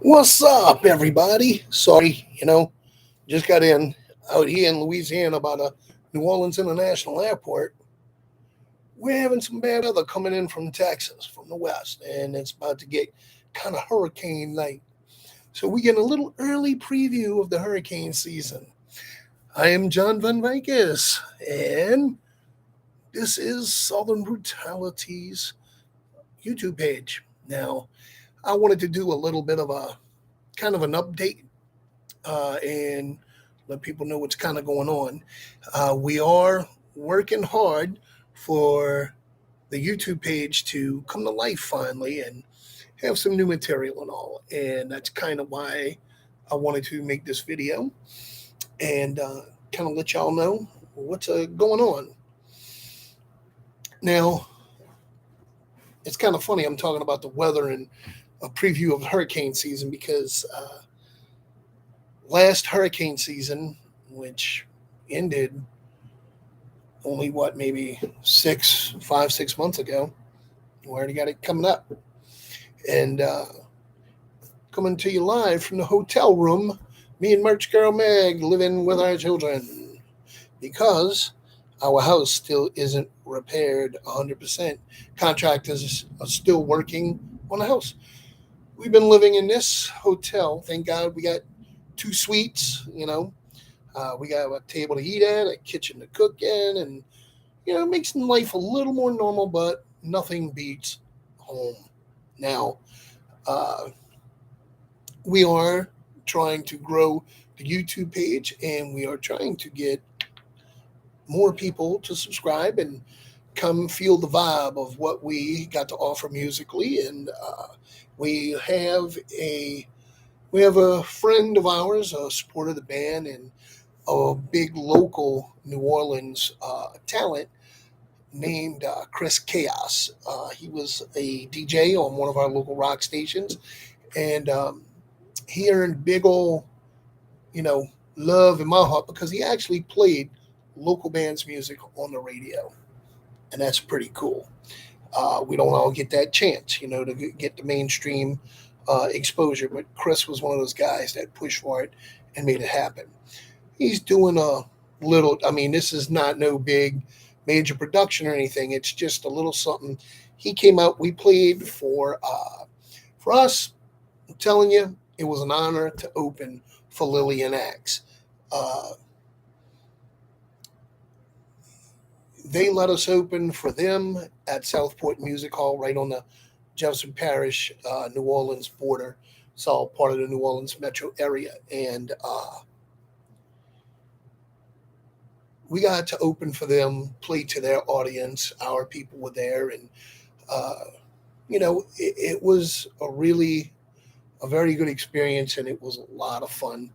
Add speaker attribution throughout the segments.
Speaker 1: What's up, everybody? Sorry, just got in out here in Louisiana about a New Orleans International Airport. We're having some bad weather coming in from Texas, from the west, and it's about to get kind of hurricane like. So we get a little early preview of the hurricane season. I am John Van Vegas, and this is Southern Brutality's YouTube page. Now, I wanted to do a little bit of a kind of an update and let people know what's kind of going on. We are working hard for the YouTube page to come to life finally and have some new material and all. And that's kind of why I wanted to make this video and kind of let y'all know what's going on. Now, it's kind of funny I'm talking about the weather and a preview of hurricane season because last hurricane season, which ended only maybe 6 months ago. We already got it coming up. And coming to you live from the hotel room, me and Merch Girl Meg living with our children because our house still isn't repaired 100%. Contractors are still working on the house. We've been living in this hotel. Thank God we got two suites. We got a table to eat at, a kitchen to cook in, and it makes life a little more normal, but nothing beats home. Now, uh, we are trying to grow the YouTube page, and we are trying to get more people to subscribe and come feel the vibe of what we got to offer musically. And we have a we have a friend of ours, a supporter of the band, and a big local New Orleans talent named Chris Chaos. He was a DJ on one of our local rock stations, and he earned big ol' you know love in my heart because he actually played local bands music on the radio, and that's pretty cool. We don't all get that chance, to get the mainstream exposure, but Chris was one of those guys that pushed for it and made it happen. He's doing a little. I mean, this is not no big major production or anything. It's just a little something. He came out. We played for us. I'm telling you, it was an honor to open for Lillian Axe. Uh, they let us open for them at Southport Music Hall, right on the Jefferson Parish, New Orleans border. It's all part of the New Orleans metro area, and we got to open for them, play to their audience. Our people were there, and uh, it was a very good experience, and it was a lot of fun.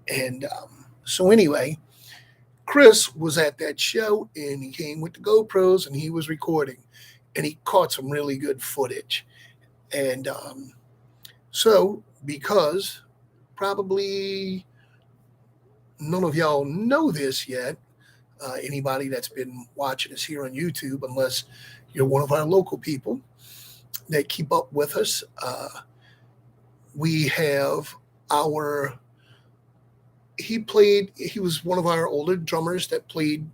Speaker 1: And so anyway, Chris was at that show, and he came with the GoPros, and he was recording, and he caught some really good footage. And so because probably none of y'all know this yet, anybody that's been watching us here on YouTube, unless you're one of our local people that keep up with us. We have our. He was one of our older drummers that played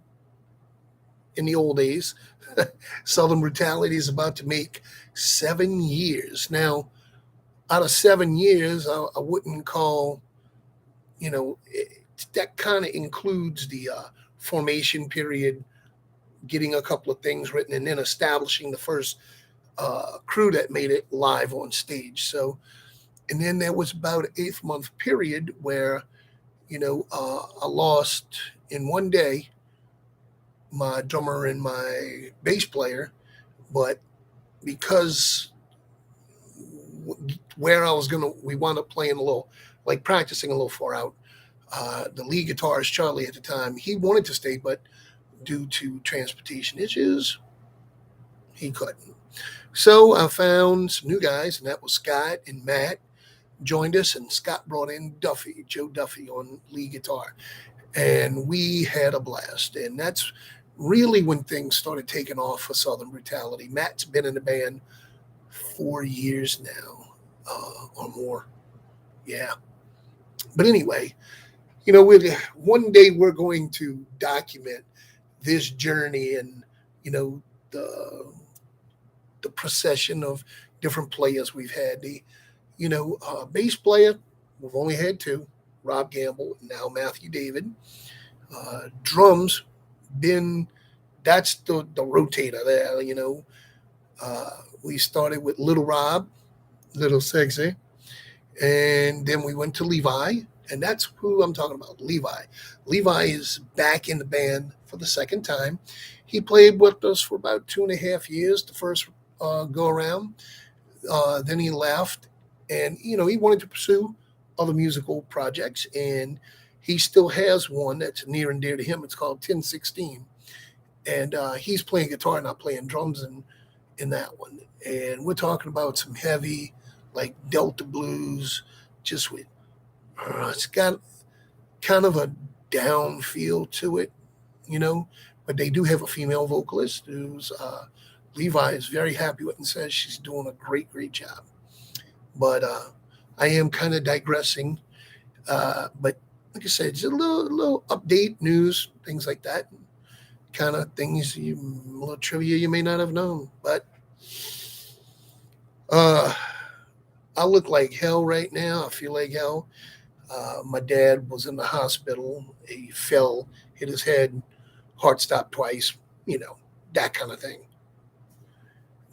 Speaker 1: in the old days. Southern Brutality is about to make 7 years. Now, out of 7 years, I wouldn't call, that kind of includes the formation period, getting a couple of things written, and then establishing the first crew that made it live on stage. So, and then there was about an 8 month period where, I lost in one day my drummer and my bass player, but because where I was we wound up playing a little, like practicing a little far out. The lead guitarist Charlie at the time, he wanted to stay, but due to transportation issues, he couldn't. So I found some new guys, and that was Scott and Matt joined us, and Scott brought in Joe Duffy on lead guitar, and we had a blast. And that's really when things started taking off for Southern Brutality. Matt's been in the band 4 years now, or more. Yeah. But anyway, one day we're going to document this journey and, you know, the the procession of different players we've had. The bass player, we've only had two, Rob Gamble, and now Matthew David. Drums, been that's the rotator there. We started with Little Rob, Little Sexy, and then we went to Levi, and that's who I'm talking about, Levi. Levi is back in the band for the second time. He played with us for about 2.5 years, the first go around. Then he left, and he wanted to pursue other musical projects, and he still has one that's near and dear to him. It's called 1016, and he's playing guitar, not playing drums in that one. And we're talking about some heavy, like Delta blues, just with it's got kind of a down feel to it, you know. But they do have a female vocalist who's Levi is very happy with and says she's doing a great, great job. But I am kind of digressing. But like I said, just a little update, news, things like that, kind of things a little trivia you may not have known. But uh, I look like hell right now. I feel like hell. My dad was in the hospital. He fell, hit his head, heart stopped twice. You know that kind of thing.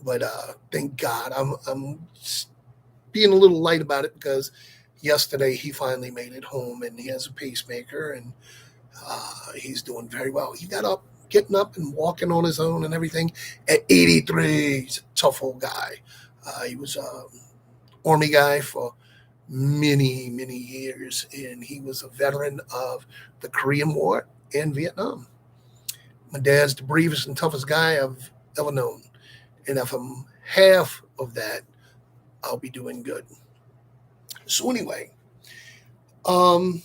Speaker 1: But thank God, I'm being a little light about it because yesterday he finally made it home and he has a pacemaker and he's doing very well. He got up, getting up and walking on his own and everything at 83. He's a tough old guy. He was an army guy for many, many years, and he was a veteran of the Korean War and Vietnam. My dad's the bravest and toughest guy I've ever known. And if I'm half of that, I'll be doing good. So anyway, um,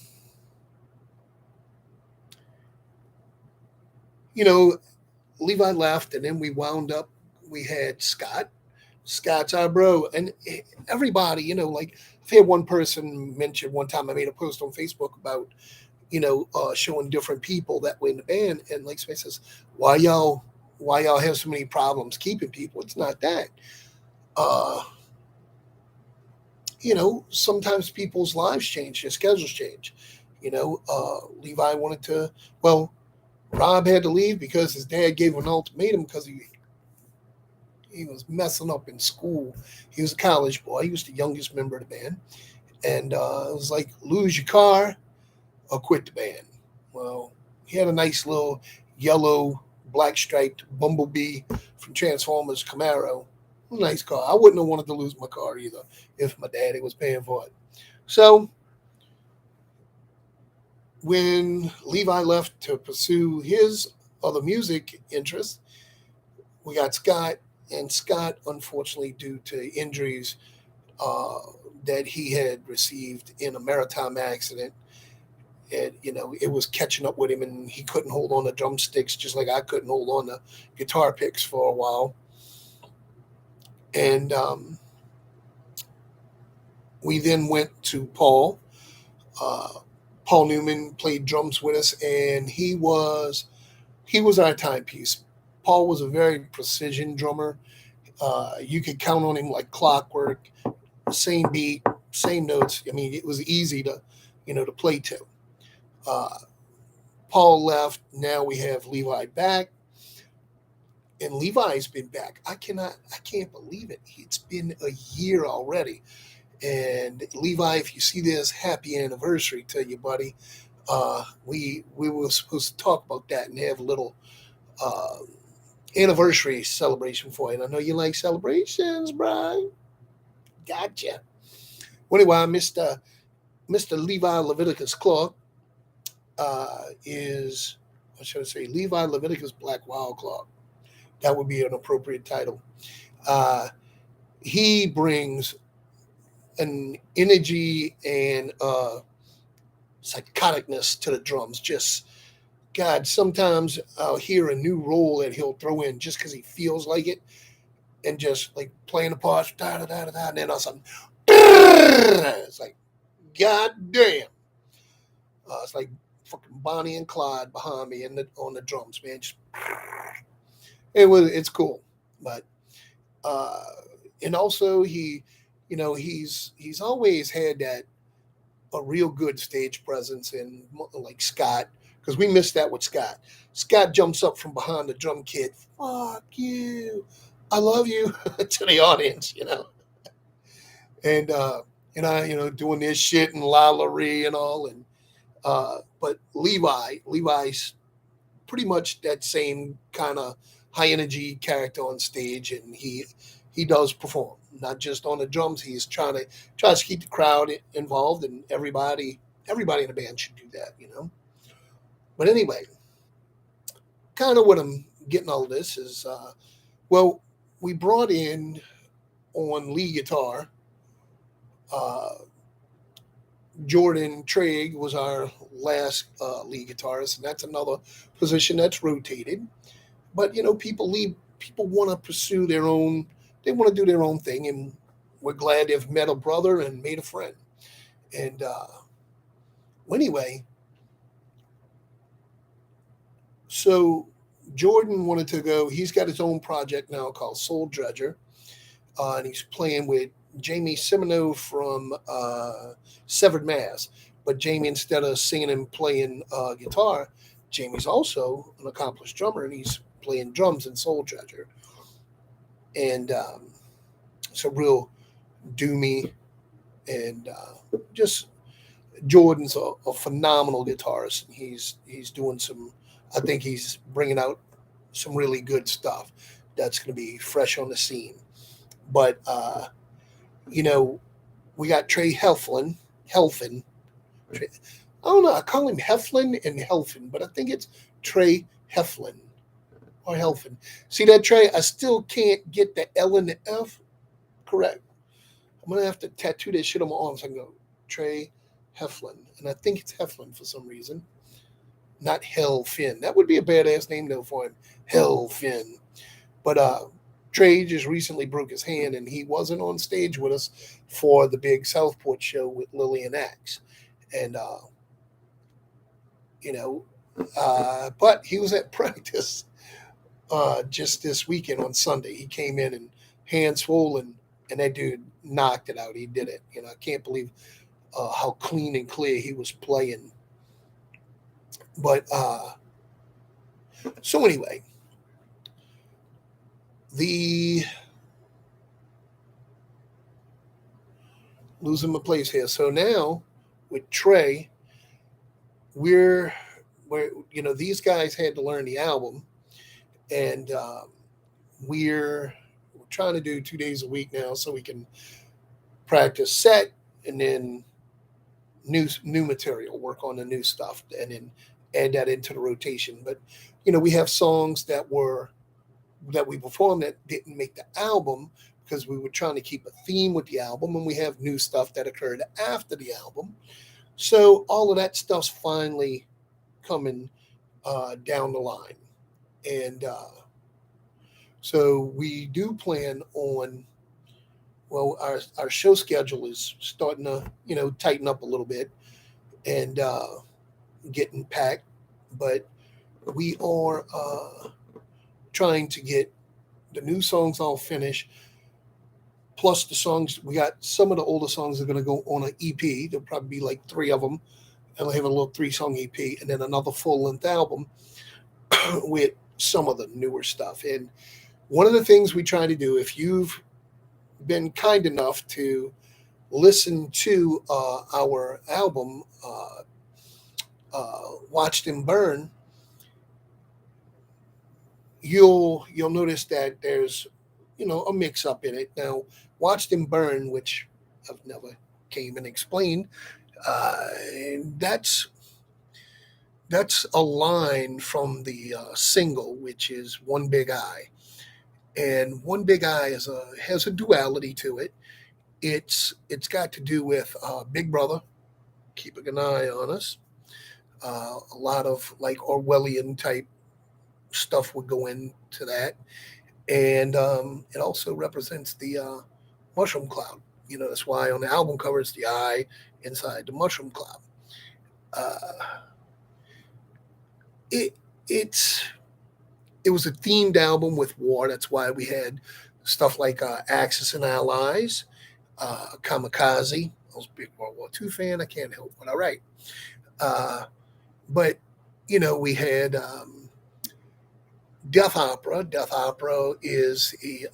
Speaker 1: you know, Levi left, and then we wound up. We had Scott. Scott's our bro, and everybody, like I've had one person mention one time. I made a post on Facebook about showing different people that were in the band, and like somebody says, why y'all have so many problems keeping people? It's not that. Uh, sometimes people's lives change, their schedules change. Levi wanted to. Well, Rob had to leave because his dad gave him an ultimatum because he was messing up in school. He was a college boy. He was the youngest member of the band, and it was like lose your car or quit the band. Well, he had a nice little yellow, black striped Bumblebee from Transformers Camaro. Nice car. I wouldn't have wanted to lose my car either if my daddy was paying for it. So when Levi left to pursue his other music interests, we got Scott, and Scott, unfortunately, due to injuries uh, that he had received in a maritime accident, and it was catching up with him, and he couldn't hold on to drumsticks, just like I couldn't hold on to guitar picks for a while. And we then went to Paul. Uh, Paul Newman played drums with us, and he was our timepiece. Paul was a very precision drummer. You could count on him like clockwork. Same beat, same notes. I mean, it was easy to play to. Uh, Paul left. Now we have Levi back, and Levi's been back. I can't believe it. It's been a year already. And Levi, if you see this, happy anniversary to you, buddy. We were supposed to talk about that and have a little uh, anniversary celebration for you. And I know you like celebrations, Brian. Gotcha. Well, anyway, Mr. Levi Leviticus Clark is, what should I say, Levi Leviticus Black Wild Clark. That would be an appropriate title. Uh, he brings an energy and psychoticness to the drums. Just God, sometimes I'll hear a new role that he'll throw in just because he feels like it, and just like playing the parts, da da da da da, and then all of a sudden, it's like, God damn. It's like fucking Bonnie and Clyde behind me on the drums, man. It's cool, but uh, and also he's always had that a real good stage presence and like Scott, because we missed that with Scott. Scott jumps up from behind the drum kit, fuck you, I love you, to the audience, and doing this shit and La Ree and all, and but Levi's pretty much that same kind of high energy character on stage, and he does perform not just on the drums. He's tries to keep the crowd involved, and everybody in the band should do that. But anyway, kind of what I'm getting all of this is, well, we brought in on lead guitar. Uh, Jordan Trigg was our last lead guitarist, and that's another position that's rotated. But people leave. People want to pursue their own. They want to do their own thing, and we're glad they've met a brother and made a friend. And well, anyway, so Jordan wanted to go. He's got his own project now called Soul Dredger, and he's playing with Jamie Simino from Severed Mass. But Jamie, instead of singing and playing guitar, Jamie's also an accomplished drummer, and he's playing drums in Soul Dredger. And it's a real doomy, and just Jordan's a phenomenal guitarist. He's doing some. I think he's bringing out some really good stuff that's going to be fresh on the scene. But you know, we got Trey Helfin. Trey, I don't know. I call him Heflin and Helfin, but I think it's Trey Heflin or Helfin. See that, Trey? I still can't get the L and the F correct. I'm gonna have to tattoo that shit on my arms. I can go Trey Heflin, and I think it's Heflin for some reason, not Hell Finn. That would be a badass name though for him, Hell Finn. But Trey just recently broke his hand, and he wasn't on stage with us for the big Southport show with Lillian Axe, and you know, but he was at practice just this weekend on Sunday. He came in and hand swollen, and that dude knocked it out. He did it. I can't believe how clean and clear he was playing. But so anyway, the losing my place here. So now with Trey, we're these guys had to learn the album, and we're trying to do 2 days a week now so we can practice set and then new material, work on the new stuff, and then add that into the rotation. But we have songs that we performed that didn't make the album because we were trying to keep a theme with the album, and we have new stuff that occurred after the album. So all of that stuff's finally coming down the line, and so we do plan on. Well, our show schedule is starting to tighten up a little bit and getting packed, but we are trying to get the new songs all finished. Plus the songs, we got some of the older songs are going to go on an EP. There'll probably be like 3 of them, and we'll have a little 3-song EP, and then another full-length album with some of the newer stuff. And one of the things we try to do, if you've been kind enough to listen to our album, Watch Them Burn, you'll notice that there's a mix up in it. Now, Watch Them Burn, which I've never came and explained, that's a line from the single, which is One Big Eye. And One Big Eye has a duality to it. It's got to do with Big Brother keeping an eye on us. A lot of like Orwellian type stuff would go into that, and it also represents the mushroom cloud. That's why on the album cover it's the eye inside the mushroom cloud. Uh, it it's it was a themed album with war. That's why we had stuff like Axis and Allies, Kamikaze. I was a big World War II fan. I can't help what I write. Uh, but we had Death Opera. Death Opera is a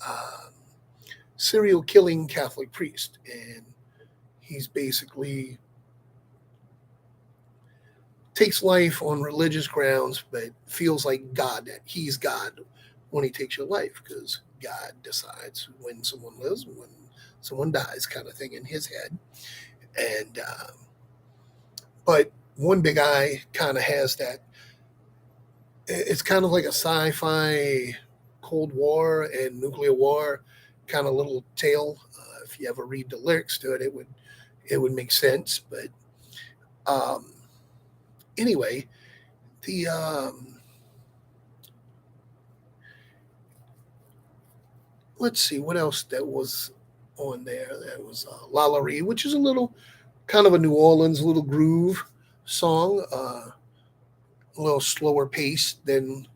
Speaker 1: serial killing Catholic priest, and he's basically takes life on religious grounds, but feels like God, that he's God when he takes your life, because God decides when someone lives and when someone dies, kind of thing in his head. And but one big eye kind of has that. It's kind of like a sci-fi Cold War and nuclear war kind of little tale. If you ever read the lyrics to it, it would make sense. But um, anyway, the let's see what else that was on there. That was La La Ree, which is a little kind of a New Orleans little groove song, a little slower pace than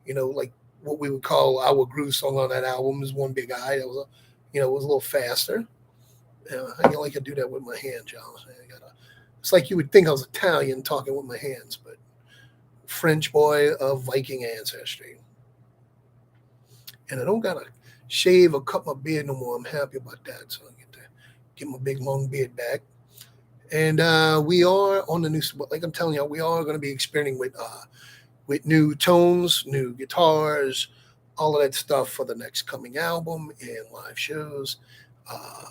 Speaker 1: like what we would call our groove song on that album is One Big Eye. That was it was a little faster. I can like to do that with my hands, y'all. It's like you would think I was Italian talking with my hands, but French boy of Viking ancestry. And I don't gotta shave or cut my beard no more. I'm happy about that, so I get to get my big long beard back. And we are on the new, like I'm telling you, we are going to be experimenting with new tones, new guitars, all of that stuff for the next coming album and live shows. Uh,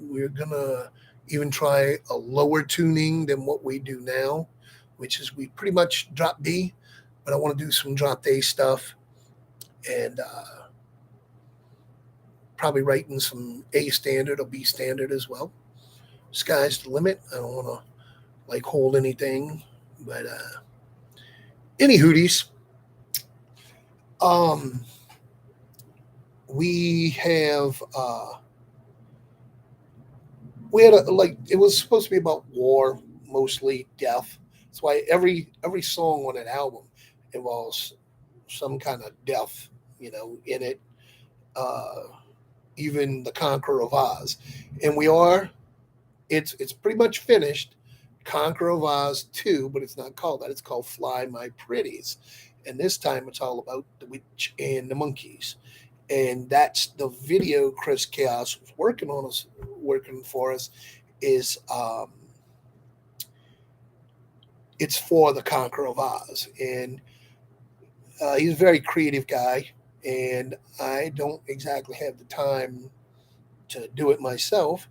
Speaker 1: we're gonna even try a lower tuning than what we do now, which is we pretty much drop D, but I want to do some drop A stuff and probably writing some A standard or B standard as well. Sky's the limit. I don't want to like hold anything, but any hooties. Um, we have we had like it was supposed to be about war, mostly death. That's why every song on that album involves some kind of death, in it. Uh, Even the Conqueror of Oz, and we are it's pretty much finished. Conqueror of Oz 2, but it's not called that. It's called Fly My Pretties. And this time it's all about the witch and the monkeys. And that's the video Chris Chaos was working for us is it's for the Conqueror of Oz. And he's a very creative guy. And I don't exactly have the time to do it myself.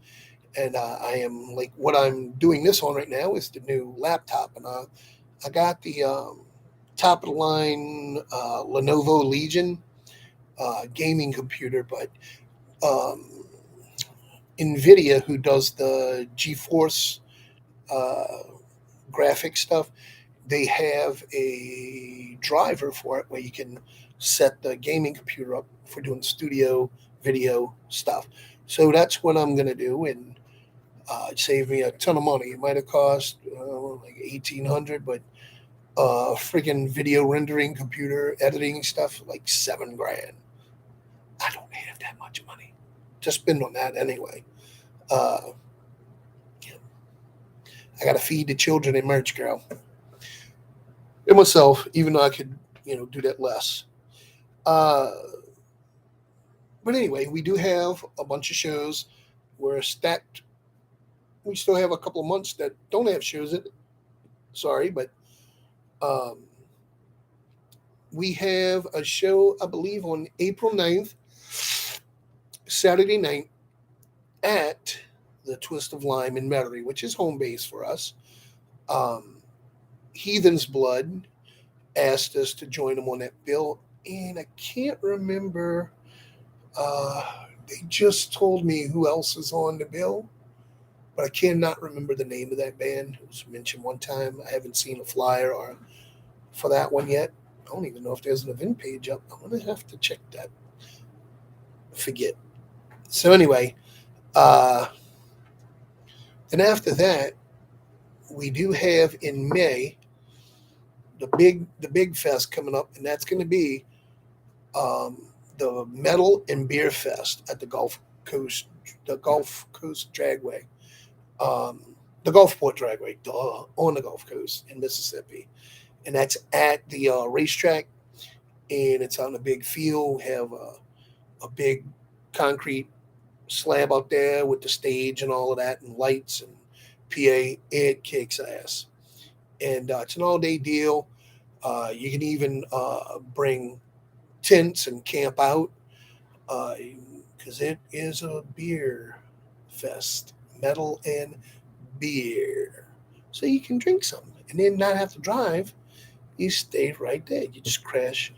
Speaker 1: And I am like what I'm doing this on right now is the new laptop, and I got the top of the line Lenovo Legion gaming computer, but um, Nvidia, who does the GeForce uh, graphic stuff, they have a driver for it where you can set the gaming computer up for doing studio video stuff. So that's what I'm going to do, and it saved me a ton of money. It might have cost like 1,800, but freaking video rendering, computer editing stuff like 7 grand. I don't have that much money to spend on that anyway. Uh, I got to feed the children in merch, girl, and myself, even though I could, do that less. Uh, but anyway, we do have a bunch of shows. We're stacked. We still have a couple of months that don't have shows. Sorry, but um, we have a show, I believe, on April 9th, Saturday night, at the Twist of Lime in Metairie, which is home base for us. Um, Heathen's Blood asked us to join them on that bill, and I can't remember. They just told me who else is on the bill, but I cannot remember the name of that band. It was mentioned one time. I haven't seen a flyer or for that one yet. I don't even know if there's an event page up. I'm gonna have to check that. Forget. So anyway, Uh, and after that, we do have in May the big fest coming up, and that's going to be um, the Metal and Beer Fest at Coast, the Gulf Coast Dragway, um, the Gulfport Dragway, duh, on the Gulf Coast in Mississippi, and that's at the racetrack, and it's on a big field. Have a big concrete slab out there with the stage and all of that, and lights and PA. It kicks ass, and it's an all day deal. You can even bring tents and camp out because it is a beer fest, metal and beer. So you can drink some and then not have to drive. You stay right there. You just crash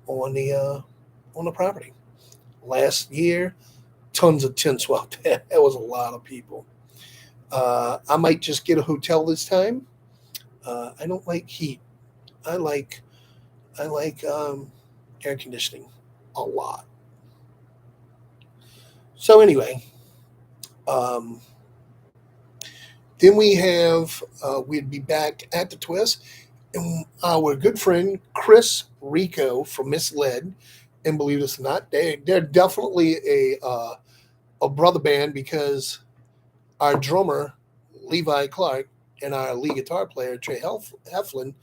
Speaker 1: on the property. Last year, tons of tents were out there. That was a lot of people. I might just get a hotel this time. I don't like heat. I like I like air conditioning a lot. So anyway, um, then we'd be back at the twist, and our good friend Chris Rico from Misled, and believe this or not, they're definitely a brother band because our drummer Levi Clark and our lead guitar player Trey Heflin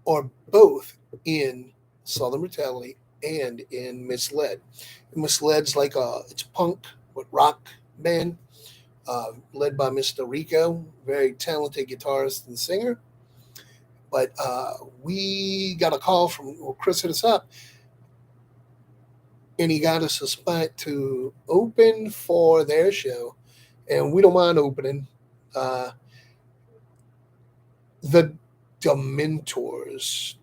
Speaker 1: are both in Southern Brutality and in Misled. Misled's like it's punk with rock band, led by Mr. Rico, very talented guitarist and singer. But we got a call from Chris hit us up, and he got us a spot to open for their show, and we don't mind opening. Uh, the Dementors,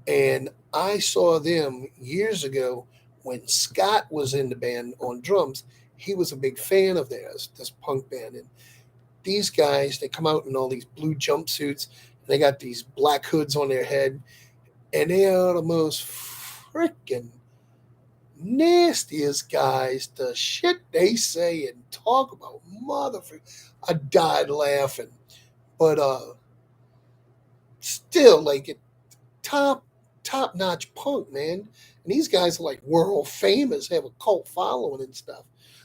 Speaker 1: and I saw them years ago when Scott was in the band on drums. He was a big fan of theirs, this punk band, and these guys they come out in all these blue jumpsuits. And they got these black hoods on their head, and they are the most freaking nastiest guys. The shit they say and talk about, motherfucker. I died laughing, but still like it top notch punk, man. And these guys are like world famous, have a cult following and stuff.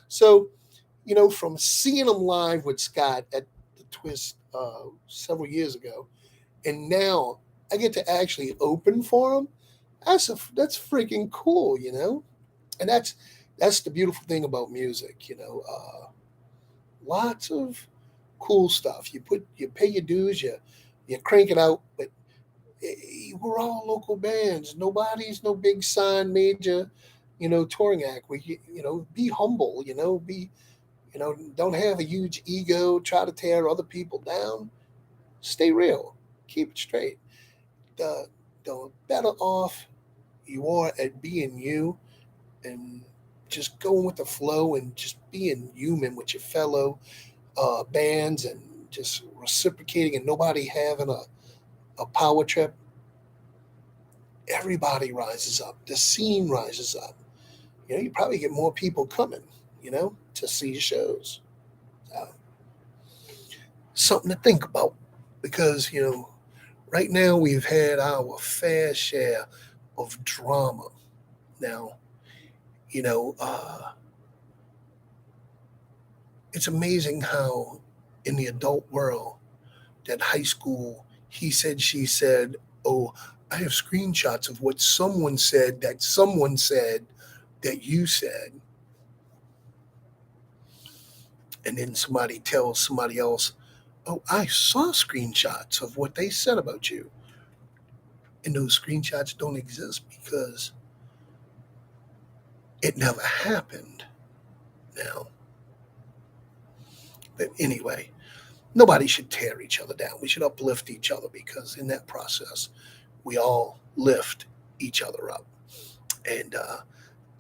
Speaker 1: So, from seeing them live with Scott at the Twist several years ago, and now I get to actually open for them. That's freaking cool, And that's the beautiful thing about music, Lots of cool stuff. You pay your dues, you crank it out, but we're all local bands. Nobody's no big sign major, touring act. Be humble. Don't have a huge ego. Try to tear other people down. Stay real. Keep it straight. The the better off you are at being you and just going with the flow and just being human with your fellow bands and just reciprocating and nobody having a power trip. Everybody rises up. The scene rises up. You probably get more people coming, to see shows. Uh, Something to think about because, right now we've had our fair share of drama. Now, you know, uh, it's amazing how in the adult world, that high school, he said, she said, oh, I have screenshots of what someone said that you said. And then somebody tells somebody else, oh, I saw screenshots of what they said about you. And those screenshots don't exist because it never happened now. But anyway, nobody should tear each other down. We should uplift each other because in that process, we all lift each other up. And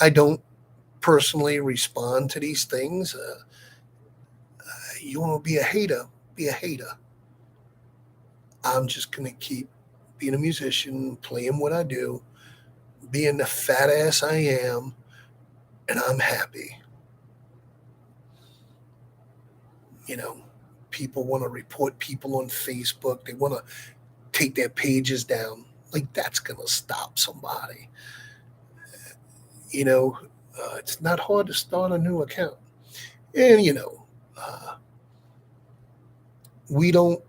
Speaker 1: I don't personally respond to these things. You want to be a hater, be a hater. I'm just going to keep being a musician, playing what I do, being the fat ass I am, and I'm happy. You know, people want to report people on Facebook. They want to take their pages down. Like that's gonna stop somebody. You know, it's not hard to start a new account, and uh, we don't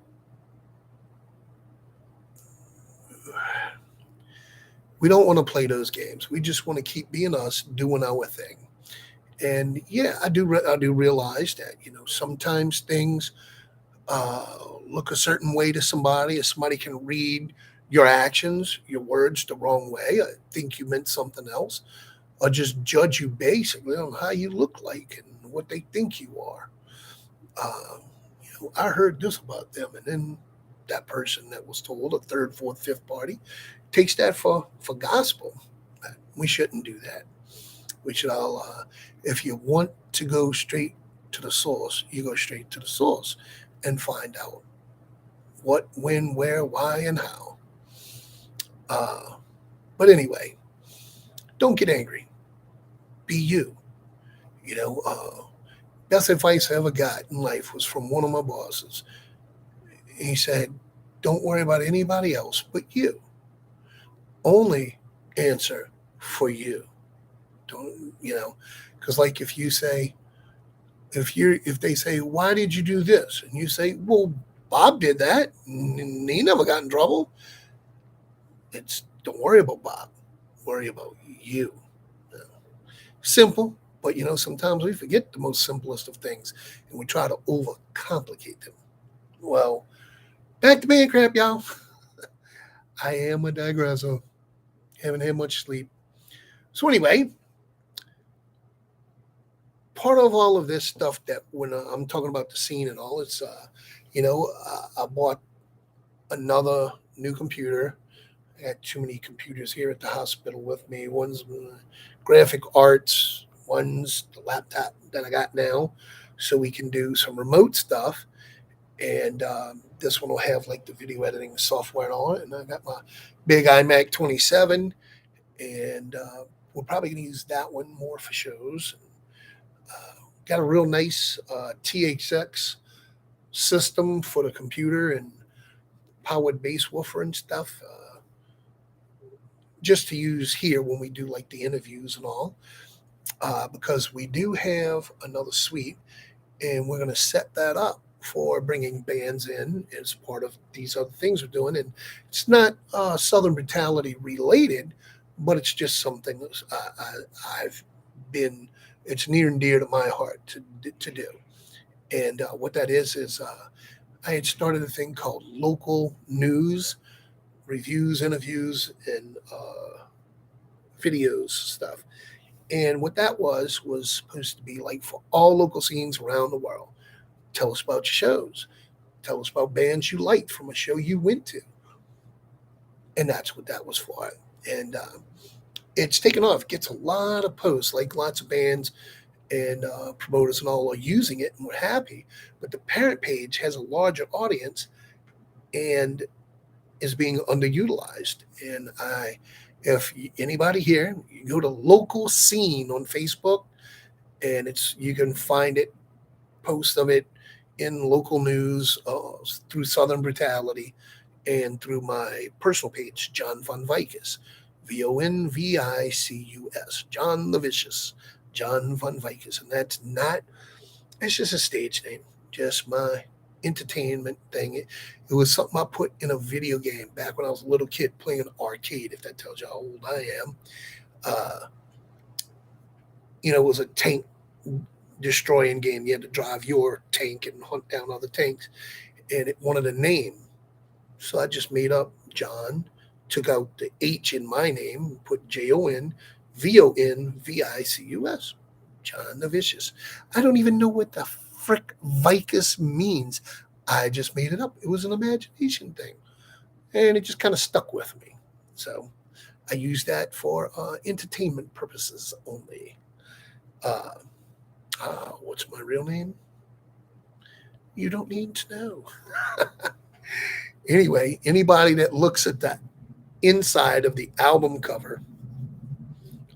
Speaker 1: want to play those games. We just want to keep being us, doing our thing. And yeah, I do realize that sometimes things uh, look a certain way to somebody, or somebody can read your actions, your words the wrong way. I think you meant something else, or just judge you basically on how you look like and what they think you are. Uh, I heard this about them, and then that person that was told, a third, fourth, fifth party, takes that for gospel. We shouldn't do that. We should all, if you want to go straight to the source, you go straight to the source and find out what, when, where, why, and how. Uh, but anyway, don't get angry. Be you. You know, best advice I ever got in life was from one of my bosses. He said, "Don't worry about anybody else but you. Only answer for you." Don't Because like if you say, if they say, "Why did you do this?" and you say, "Well, Bob did that, and he never got in trouble." It's don't worry about Bob. Worry about you. You know, simple, but sometimes we forget the most simplest of things and we try to overcomplicate them. Well, back to being crap, y'all. I am a digressor. Haven't had much sleep. So anyway, part of all of this stuff that when I'm talking about the scene and all, it's I bought another new computer. I got too many computers here at the hospital with me. One's graphic arts, one's the laptop that I got now, so we can do some remote stuff. And this one will have like the video editing software on it. And I got my big iMac 27, and we're probably going to use that one more for shows. Got a real nice THX system for the computer and powered bass woofer and stuff, just to use here when we do like the interviews and all. Because we do have another suite, and we're going to set that up for bringing bands in as part of these other things we're doing. And it's not Southern Brutality related, but it's just something I've been. It's near and dear to my heart to do. And what that is I had started a thing called local news, reviews, interviews, and videos stuff. And what that was supposed to be like for all local scenes around the world. Tell us about your shows. Tell us about bands you liked from a show you went to. And that's what that was for. And it's taken off. Gets a lot of posts, like lots of bands and promoters and all are using it, and we're happy. But the parent page has a larger audience and is being underutilized. And if anybody here, you go to local scene on Facebook, and you can find it, post of it in local news through Southern Brutality and through my personal page, John Von Vicus, Vonvicus, John the Vicious, John Von Vicus. And it's just a stage name, just my entertainment thing. It was something I put in a video game back when I was a little kid playing an arcade, if that tells you how old I am. Uh, it was a tank destroying game. You had to drive your tank and hunt down other tanks, and it wanted a name. So I just made up John, took out the H in my name, put JonVicus, John the Vicious. I don't even know what the frick Vicus means. I just made it up. It was an imagination thing, and it just kind of stuck with me. So I use that for entertainment purposes only. Uh, what's my real name? You don't need to know. Anyway, anybody that looks at that inside of the album cover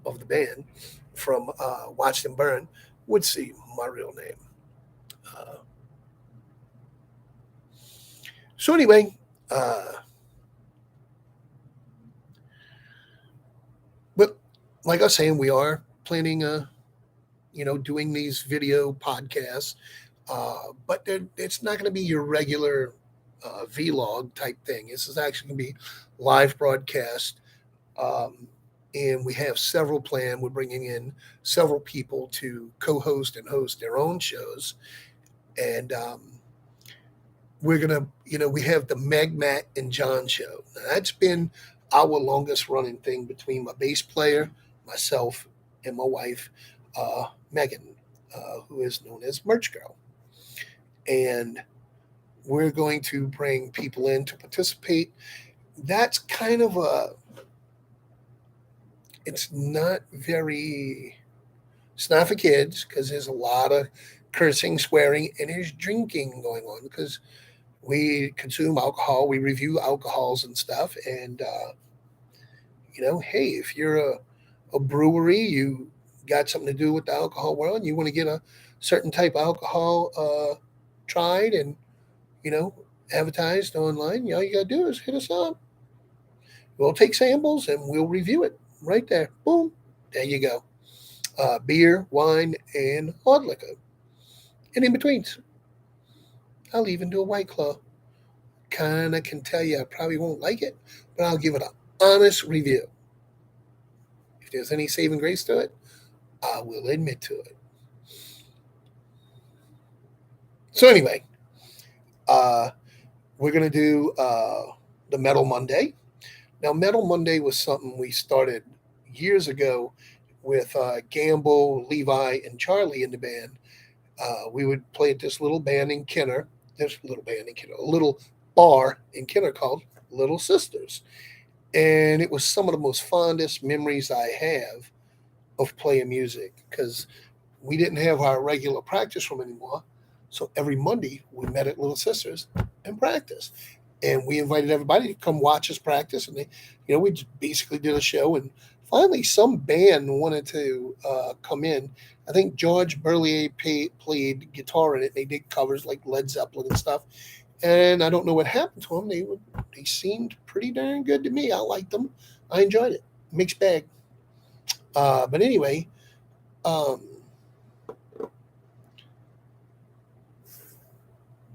Speaker 1: of the band from Watch Them Burn would see my real name. Uh, So anyway, uh, but like I was saying, we are planning, doing these video podcasts, but it's not going to be your regular vlog type thing. This is actually going to be live broadcast. Um, and we have several planned. We're bringing in several people to co-host and host their own shows, and we're gonna, we have the Meg, Matt, and John show. Now, that's been our longest running thing between my bass player, myself, and my wife, Megan, who is known as Merch Girl, and we're going to bring people in to participate. That's kind of it's not very It's not for kids because there's a lot of cursing, swearing, and there's drinking going on because we consume alcohol, we review alcohols and stuff. And, hey, if you're a brewery, you got something to do with the alcohol world, and you want to get a certain type of alcohol tried and, you know, advertised online, all you got to do is hit us up. We'll take samples and we'll review it right there. Boom. There you go. Beer, wine, and hard liquor. And in betweens. I'll even do a white claw. Kinda can tell you I probably won't like it, but I'll give it an honest review. If there's any saving grace to it, I will admit to it. So anyway, uh, we're gonna do the Metal Monday. Now, Metal Monday was something we started years ago with Gamble, Levi, and Charlie in the band. We would play at this little band in Kenner. This little band in Kenner, a little bar in Kenner called Little Sisters. And it was some of the most fondest memories I have of playing music because we didn't have our regular practice room anymore. So every Monday we met at Little Sisters and practiced. And we invited everybody to come watch us practice. And we just basically did a show. And finally, some band wanted to come in. I think George Burlier played guitar in it. They did covers like Led Zeppelin and stuff. And I don't know what happened to them. They seemed pretty darn good to me. I liked them. I enjoyed it. Mixed bag. But anyway, um,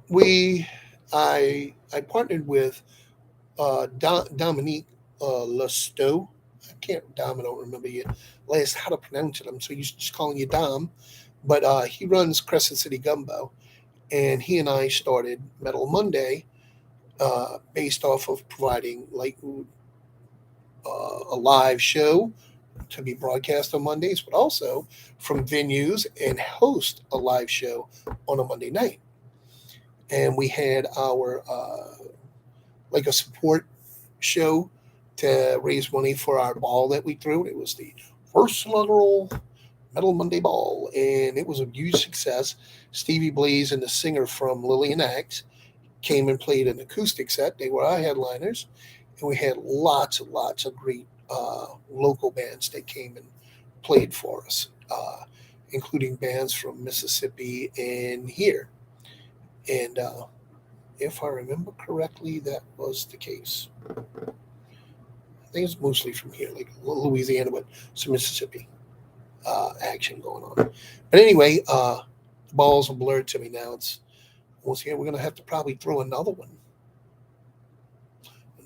Speaker 1: we I partnered with Dominique Lestow. I can't Dom. I don't remember yet last how to pronounce it. I'm so used to just calling you Dom. But he runs Crescent City Gumbo, and he and I started Metal Monday based off of providing like a live show to be broadcast on Mondays, but also from venues and host a live show on a Monday night. And we had our like a support show to raise money for our ball that we threw. It was the first inaugural Metal Monday Ball, and it was a huge success. Stevie Blaze and the singer from Lillian Axe came and played an acoustic set. They were our headliners, and we had lots and lots of great local bands that came and played for us, including bands from Mississippi and here. And if I remember correctly, that was the case. I think it's mostly from here, like Louisiana, but some Mississippi action going on. But anyway, the balls are blurred to me now. It's once again we're gonna have to probably throw another one,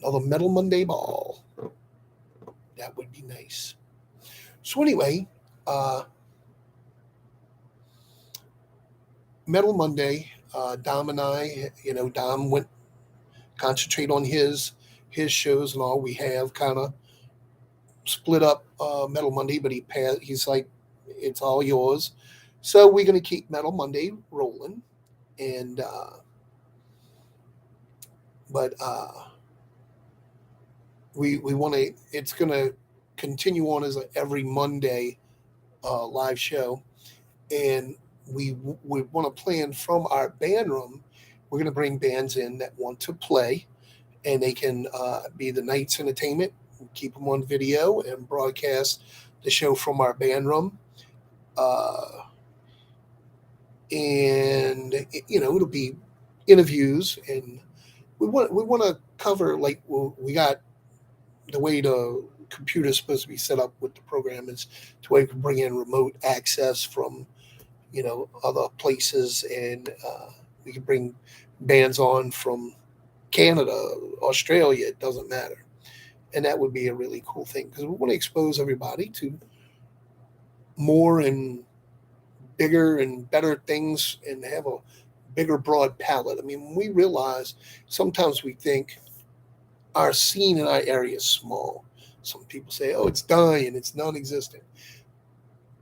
Speaker 1: another Metal Monday ball. That would be nice. So anyway, uh, Metal Monday. Dom and I, Dom went concentrate on his shows and all. We have kind of split up Metal Monday, but he's like, it's all yours. So we're gonna keep Metal Monday rolling, and but we want to. It's gonna continue on as a every Monday live show, and we want to plan from our band room. We're gonna bring bands in that want to play, and they can be the night's entertainment. Keep them on video and broadcast the show from our band room. Uh, and it'll be interviews and we want to cover, like, well, we got the way the computer is supposed to be set up with the program is to where you can bring in remote access from other places, and we can bring bands on from Canada, Australia. It doesn't matter, and that would be a really cool thing because we want to expose everybody to more and bigger and better things and have a bigger, broad palette. I mean, when we realize sometimes we think our scene in our area is small. Some people say, oh, it's dying, it's non existent.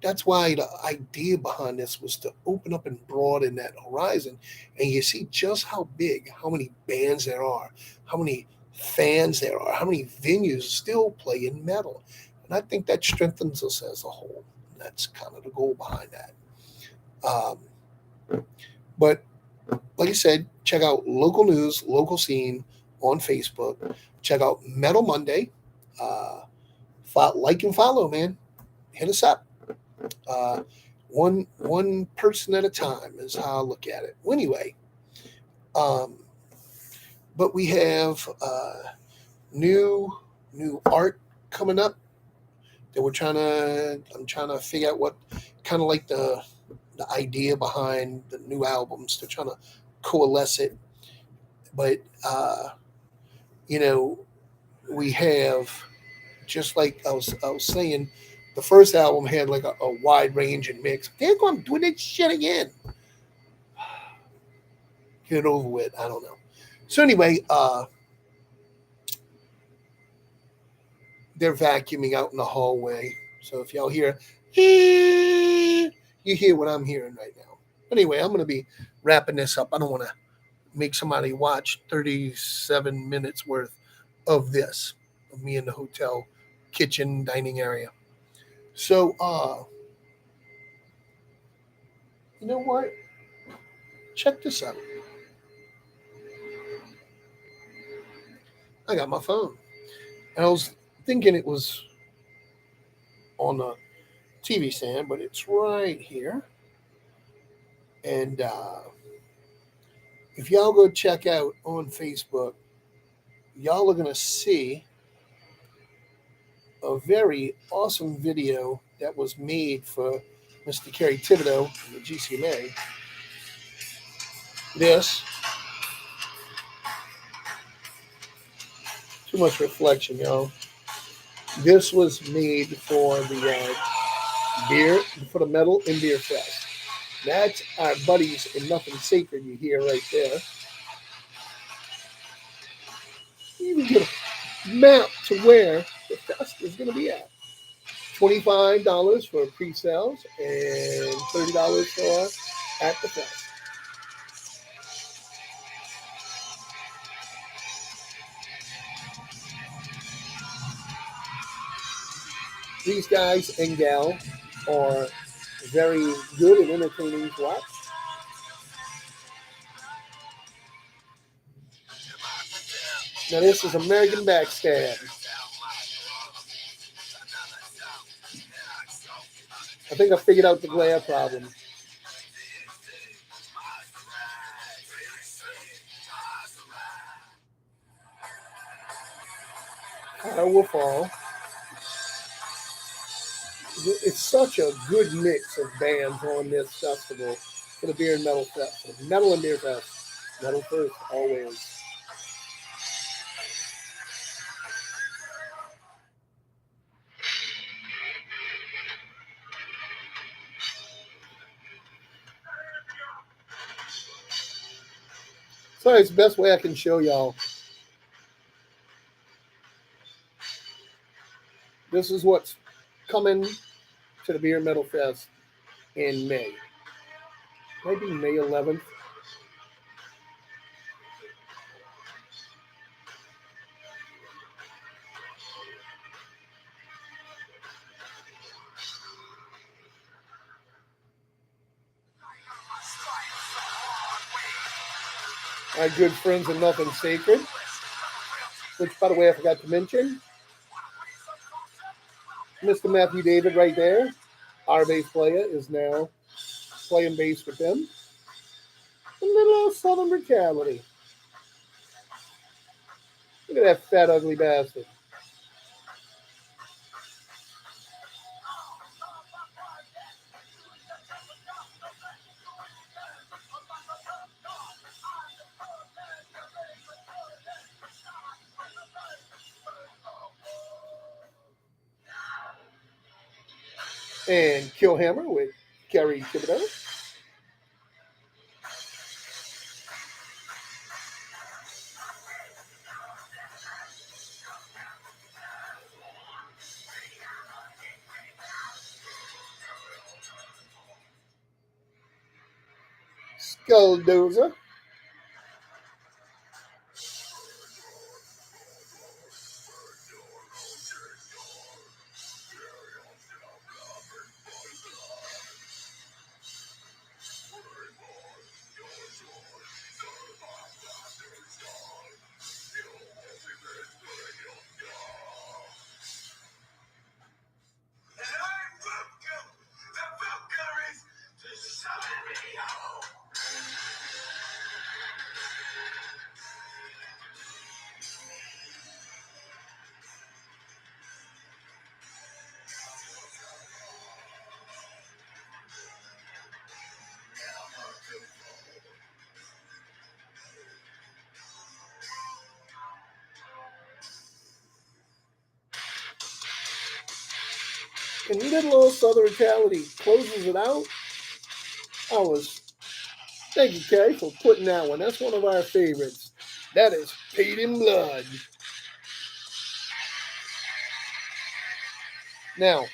Speaker 1: That's why the idea behind this was to open up and broaden that horizon. And you see just how big, how many bands there are, how many fans there are, how many venues still play in metal. And I think that strengthens us as a whole. That's kind of the goal behind that. Um, but like I said, check out local news, local scene on Facebook. Check out Metal Monday. Uh, like and follow, man. Hit us up. Uh, one person at a time is how I look at it. Well, anyway, um, but we have new new art coming up that I'm trying to figure out what kind of like the idea behind the new albums. They're trying to coalesce it, but you know we have, just like I was saying, the first album had like a wide range and mix. They're going to do that shit again. Get it over with. I don't know. So anyway, they're vacuuming out in the hallway. So if y'all hear, you hear what I'm hearing right now. Anyway, I'm going to be wrapping this up. I don't want to make somebody watch 37 minutes worth of this, of me in the hotel kitchen dining area. So, you know what? Check this out. I got my phone. And I was thinking it was on a TV stand, but it's right here. And if y'all go check out on Facebook, y'all are going to see a very awesome video that was made for Mr. Kerry Thibodeau in the GCMA. This, too much reflection, y'all. This was made for the beer, for the Metal and Beer Fest. That's our buddies in Nothing Sacred you hear right there. You can get a map to where the fest is going to be at. $25 for pre-sales and $30 for at the fest. These guys and gal are very good and entertaining to watch. Now this is American Backstab. I think I figured out the glare problem. I will fall. It's such a good mix of bands on this festival for the Beer and Metal Fest. Metal and Beer Fest. Metal first, always. So it's the best way I can show y'all. This is what's coming to the Beer and Metal Fest in May. Maybe May 11th. Our good friends in Nothing Sacred, which, by the way, I forgot to mention. Mr. Matthew David right there, our bass player, is now playing bass with them. A little Southern brutality. Look at that fat, ugly bastard. And Killhammer with Gary Thibodeau. Skulldozer. And little old Southern Brutality closes it out. Thank you, Kerry, for putting that one. That's one of our favorites. That is Paid in Blood. Now,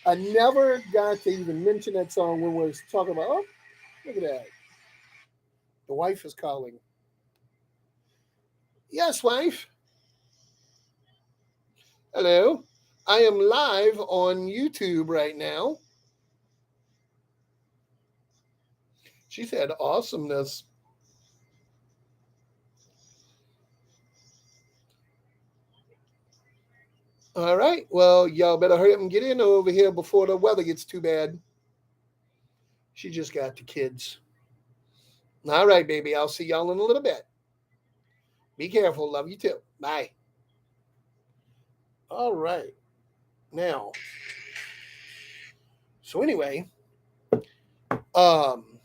Speaker 1: I never got to even mention that song when we were talking about, oh, look at that. The wife is calling. Yes, wife. Hello. I am live on YouTube right now. She said awesomeness. All right. Well, y'all better hurry up and get in over here before the weather gets too bad. She just got the kids. All right, baby. I'll see y'all in a little bit. Be careful. Love you too. Bye. All right. Now, so anyway, um,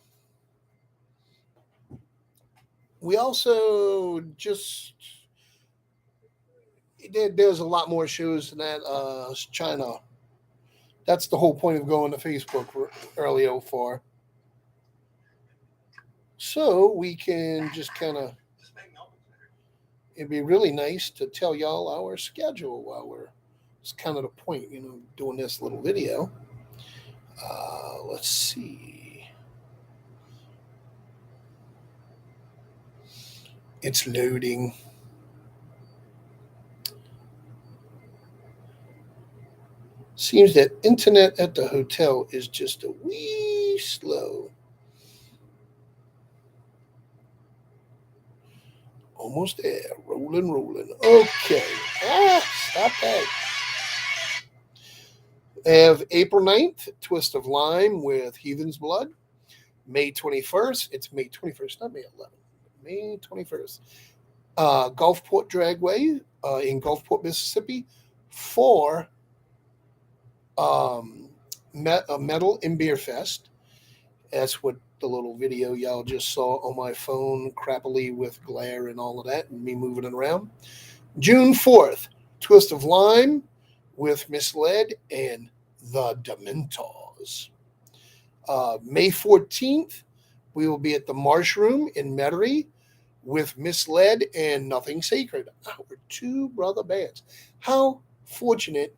Speaker 1: we also just there's a lot more shows than that. China. That's the whole point of going to Facebook earlier for. So we can just kind of. It'd be really nice to tell y'all our schedule while we're. It's kind of the point, doing this little video. Let's see. It's loading. Seems that internet at the hotel is just a wee slow. Almost there. Rolling. Okay. Stop that. They have April 9th, Twist of Lime with Heathen's Blood. May 21st. It's May 21st, not May 11th. May 21st. Gulfport Dragway in Gulfport, Mississippi for Metal and Beer Fest. That's what the little video y'all just saw on my phone, crappily with glare and all of that, and me moving it around. June 4th, Twist of Lime with Misled and the Dementors. May 14th, we will be at the Marsh Room in Metairie with Misled and Nothing Sacred, our two brother bands. How fortunate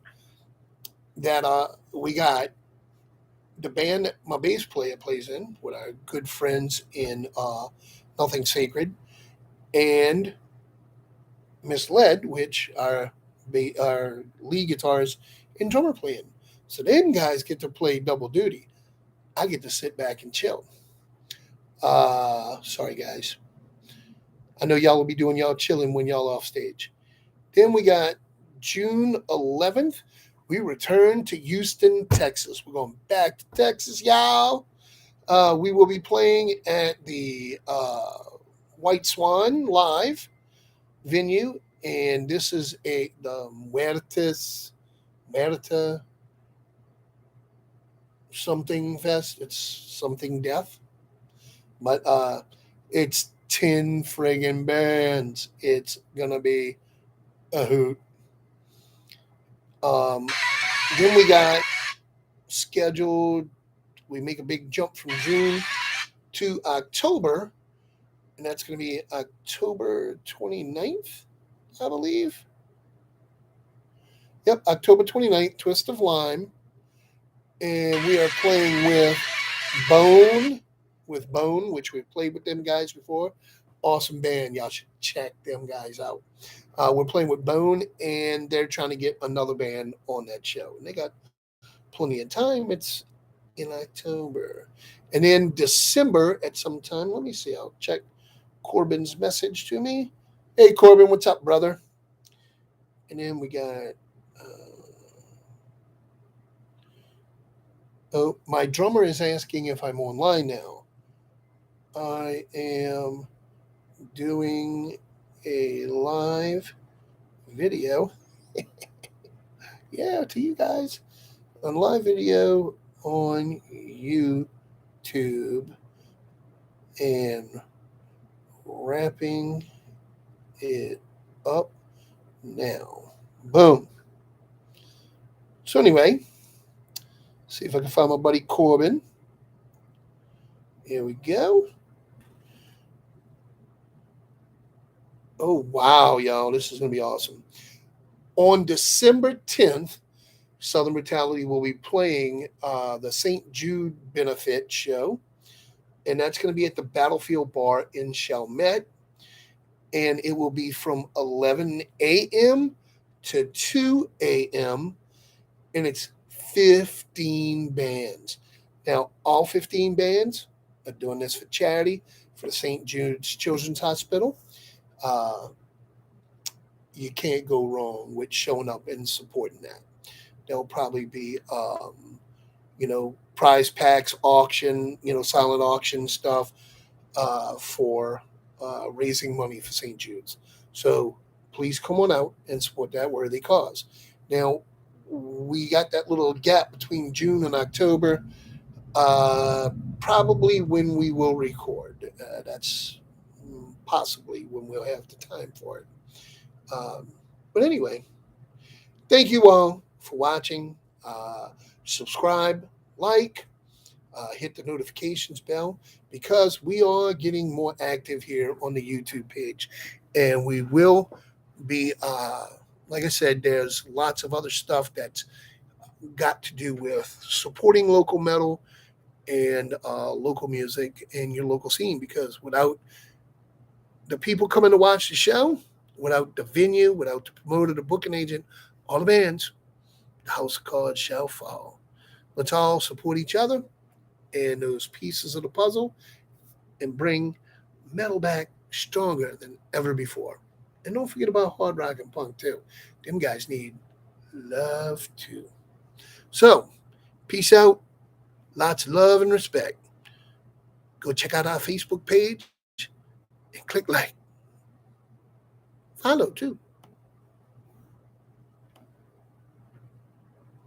Speaker 1: that we got the band that my bass player plays in with our good friends in Nothing Sacred and Misled, which our lead guitars and drummer play in. So them guys get to play double duty. I get to sit back and chill. Sorry, guys. I know y'all will be doing y'all chilling when y'all off stage. Then we got June 11th. We return to Houston, Texas. We're going back to Texas, y'all. We will be playing at the White Swan Live venue, and this is the Muerta something fest. It's something death, but it's 10 friggin' bands. It's gonna be a hoot. Um, then we got scheduled. We make a big jump from June to October, and that's going to be October 29th, I believe. Yep, October 29th, Twist of Lime. And we are playing Bone, with Bone, which we've played with them guys before. Awesome band. Y'all should check them guys out. We're playing with Bone, and they're trying to get another band on that show. And they got plenty of time. It's in October. And then December at some time, let me see, I'll check Corbin's message to me. Hey, Corbin, what's up, brother? And then we got, oh, my drummer is asking if I'm online now. I am doing a live video. Yeah, to you guys. A live video on YouTube and wrapping it up now. Boom. So anyway, see if I can find my buddy Corbin. Here we go. Oh wow, y'all, this is gonna be awesome. On December 10th, Southern Brutality will be playing the St. Jude benefit show, and that's going to be at the Battlefield Bar in Chalmette, and it will be from 11 a.m. to 2 a.m., and it's 15 bands. Now, all 15 bands are doing this for charity for the St. Jude's Children's Hospital. Uh, you can't go wrong with showing up and supporting that. There'll probably be, prize packs, auction, silent auction stuff for raising money for St. Jude's. So please come on out and support that worthy cause. Now, we got that little gap between June and October, uh, probably when we will record. That's possibly when we'll have the time for it. Um, but anyway, thank you all for watching. Subscribe, like, hit the notifications bell because we are getting more active here on the YouTube page. And we will be, like I said, there's lots of other stuff that's got to do with supporting local metal and local music and your local scene because without the people coming to watch the show, without the venue, without the promoter, the booking agent, all the bands, the house of cards shall fall. Let's all support each other and those pieces of the puzzle and bring metal back stronger than ever before. And don't forget about hard rock and punk too. Them guys need love too. So, peace out. Lots of love and respect. Go check out our Facebook page and click like. Follow too.